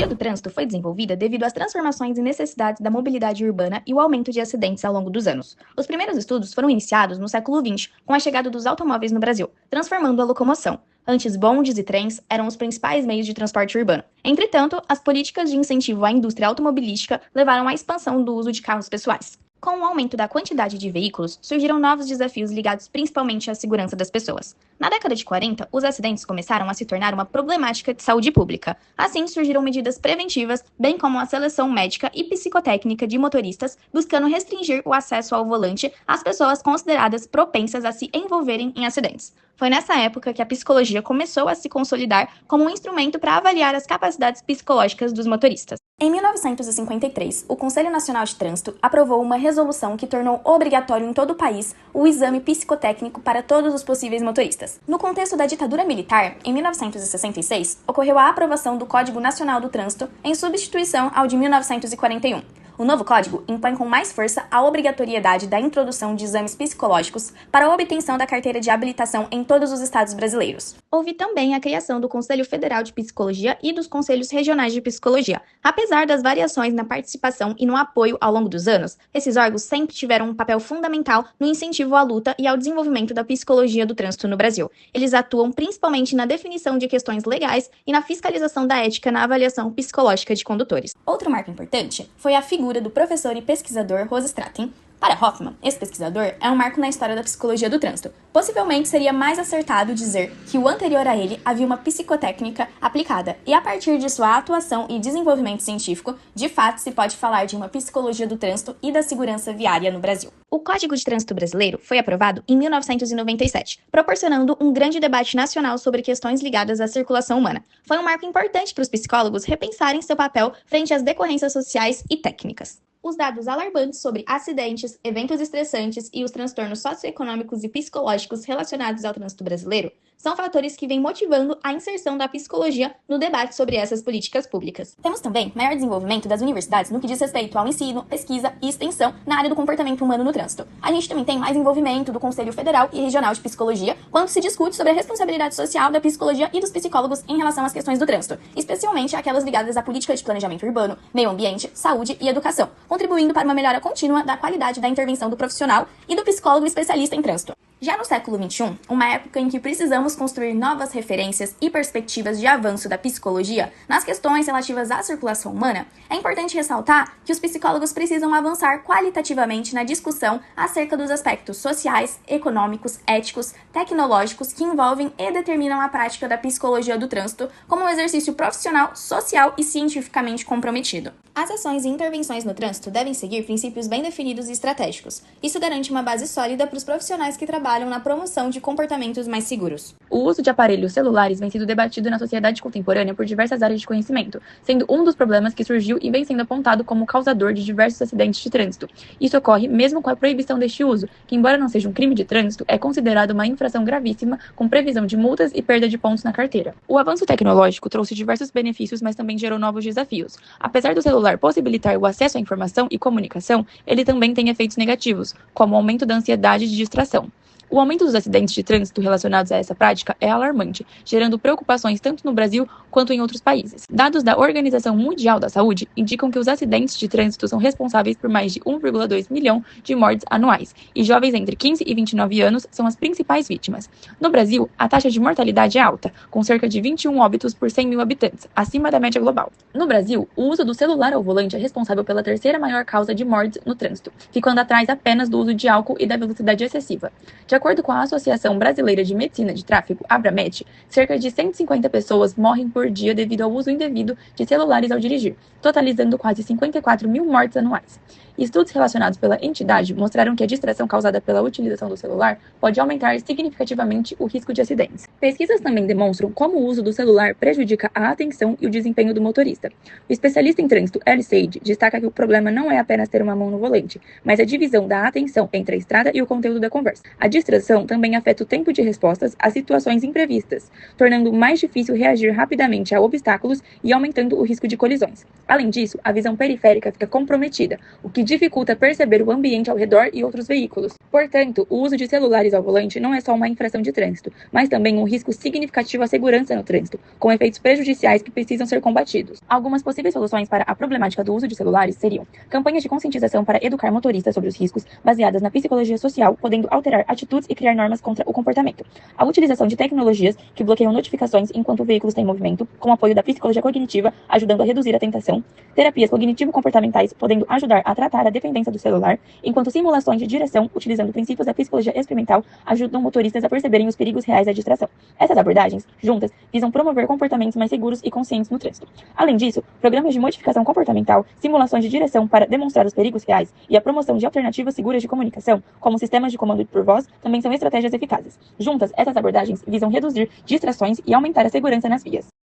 psicologia do trânsito foi desenvolvida devido às transformações e necessidades da mobilidade urbana e o aumento de acidentes ao longo dos anos. Os primeiros estudos foram iniciados no século XX, com a chegada dos automóveis no Brasil, transformando a locomoção. Antes, bondes e trens eram os principais meios de transporte urbano. Entretanto, as políticas de incentivo à indústria automobilística levaram à expansão do uso de carros pessoais. Com o aumento da quantidade de veículos, surgiram novos desafios ligados principalmente à segurança das pessoas. Na década de 40, os acidentes começaram a se tornar uma problemática de saúde pública. Assim, surgiram medidas preventivas, bem como a seleção médica e psicotécnica de motoristas, buscando restringir o acesso ao volante às pessoas consideradas propensas a se envolverem em acidentes. Foi nessa época que a psicologia começou a se consolidar como um instrumento para avaliar as capacidades psicológicas dos motoristas. Em 1953, o Conselho Nacional de Trânsito aprovou uma resolução que tornou obrigatório em todo o país o exame psicotécnico para todos os possíveis motoristas. No contexto da ditadura militar, em 1966, ocorreu a aprovação do Código Nacional do Trânsito em substituição ao de 1941. O novo código impõe com mais força a obrigatoriedade da introdução de exames psicológicos para a obtenção da carteira de habilitação em todos os estados brasileiros. Houve também a criação do Conselho Federal de Psicologia e dos Conselhos Regionais de Psicologia. Apesar das variações na participação e no apoio ao longo dos anos, esses órgãos sempre tiveram um papel fundamental no incentivo à luta e ao desenvolvimento da psicologia do trânsito no Brasil. Eles atuam principalmente na definição de questões legais e na fiscalização da ética na avaliação psicológica de condutores. Outro marco importante foi a figura do professor e pesquisador Rosenstraten. Para Hoffman, esse pesquisador é um marco na história da psicologia do trânsito. Possivelmente seria mais acertado dizer que o anterior a ele havia uma psicotécnica aplicada, e a partir de sua atuação e desenvolvimento científico, de fato se pode falar de uma psicologia do trânsito e da segurança viária no Brasil. O Código de Trânsito Brasileiro foi aprovado em 1997, proporcionando um grande debate nacional sobre questões ligadas à circulação humana. Foi um marco importante para os psicólogos repensarem seu papel frente às decorrências sociais e técnicas. Os dados alarmantes sobre acidentes, eventos estressantes e os transtornos socioeconômicos e psicológicos relacionados ao trânsito brasileiro são fatores que vêm motivando a inserção da psicologia no debate sobre essas políticas públicas. Temos também maior desenvolvimento das universidades no que diz respeito ao ensino, pesquisa e extensão na área do comportamento humano no trânsito. A gente também tem mais envolvimento do Conselho Federal e Regional de Psicologia quando se discute sobre a responsabilidade social da psicologia e dos psicólogos em relação às questões do trânsito, especialmente aquelas ligadas à política de planejamento urbano, meio ambiente, saúde e educação, contribuindo para uma melhora contínua da qualidade da intervenção do profissional e do psicólogo especialista em trânsito. Já no século XXI, uma época em que precisamos construir novas referências e perspectivas de avanço da psicologia nas questões relativas à circulação humana, é importante ressaltar que os psicólogos precisam avançar qualitativamente na discussão acerca dos aspectos sociais, econômicos, éticos, tecnológicos que envolvem e determinam a prática da psicologia do trânsito como um exercício profissional, social e cientificamente comprometido. As ações e intervenções no trânsito devem seguir princípios bem definidos e estratégicos. Isso garante uma base sólida para os profissionais que trabalham na promoção de comportamentos mais seguros. O uso de aparelhos celulares vem sendo debatido na sociedade contemporânea por diversas áreas de conhecimento, sendo um dos problemas que surgiu e vem sendo apontado como causador de diversos acidentes de trânsito. Isso ocorre mesmo com a proibição deste uso, que, embora não seja um crime de trânsito, é considerado uma infração gravíssima, com previsão de multas e perda de pontos na carteira. O avanço tecnológico trouxe diversos benefícios, mas também gerou novos desafios. Apesar do celular possibilitar o acesso à informação e comunicação, ele também tem efeitos negativos, como o aumento da ansiedade e de distração. O aumento dos acidentes de trânsito relacionados a essa prática é alarmante, gerando preocupações tanto no Brasil quanto em outros países. Dados da Organização Mundial da Saúde indicam que os acidentes de trânsito são responsáveis por mais de 1,2 milhão de mortes anuais, e jovens entre 15 e 29 anos são as principais vítimas. No Brasil, a taxa de mortalidade é alta, com cerca de 21 óbitos por 100 mil habitantes, acima da média global. No Brasil, o uso do celular ao volante é responsável pela terceira maior causa de mortes no trânsito, ficando atrás apenas do uso de álcool e da velocidade excessiva. De acordo com a Associação Brasileira de Medicina de Tráfego, Abramet, cerca de 150 pessoas morrem por dia devido ao uso indevido de celulares ao dirigir, totalizando quase 54 mil mortes anuais. Estudos relacionados pela entidade mostraram que a distração causada pela utilização do celular pode aumentar significativamente o risco de acidentes. Pesquisas também demonstram como o uso do celular prejudica a atenção e o desempenho do motorista. O especialista em trânsito Eli Sage destaca que o problema não é apenas ter uma mão no volante, mas a divisão da atenção entre a estrada e o conteúdo da conversa. A distração também afeta o tempo de respostas a situações imprevistas, tornando mais difícil reagir rapidamente a obstáculos e aumentando o risco de colisões. Além disso, a visão periférica fica comprometida, o que dificulta perceber o ambiente ao redor e outros veículos. Portanto, o uso de celulares ao volante não é só uma infração de trânsito, mas também um risco significativo à segurança no trânsito, com efeitos prejudiciais que precisam ser combatidos. Algumas possíveis soluções para a problemática do uso de celulares seriam campanhas de conscientização para educar motoristas sobre os riscos, baseadas na psicologia social, podendo alterar atitudes e criar normas contra o comportamento. A utilização de tecnologias que bloqueiam notificações enquanto o veículo está em movimento, com apoio da psicologia cognitiva, ajudando a reduzir a tentação. Terapias cognitivo-comportamentais, podendo ajudar a tratar a dependência do celular, enquanto simulações de direção, utilizando princípios da psicologia experimental, ajudam motoristas a perceberem os perigos reais da distração. Essas abordagens, juntas, visam promover comportamentos mais seguros e conscientes no trânsito. Além disso, programas de modificação comportamental, simulações de direção para demonstrar os perigos reais e a promoção de alternativas seguras de comunicação, como sistemas de comando por voz, também são estratégias eficazes. Juntas, essas abordagens visam reduzir distrações e aumentar a segurança nas vias.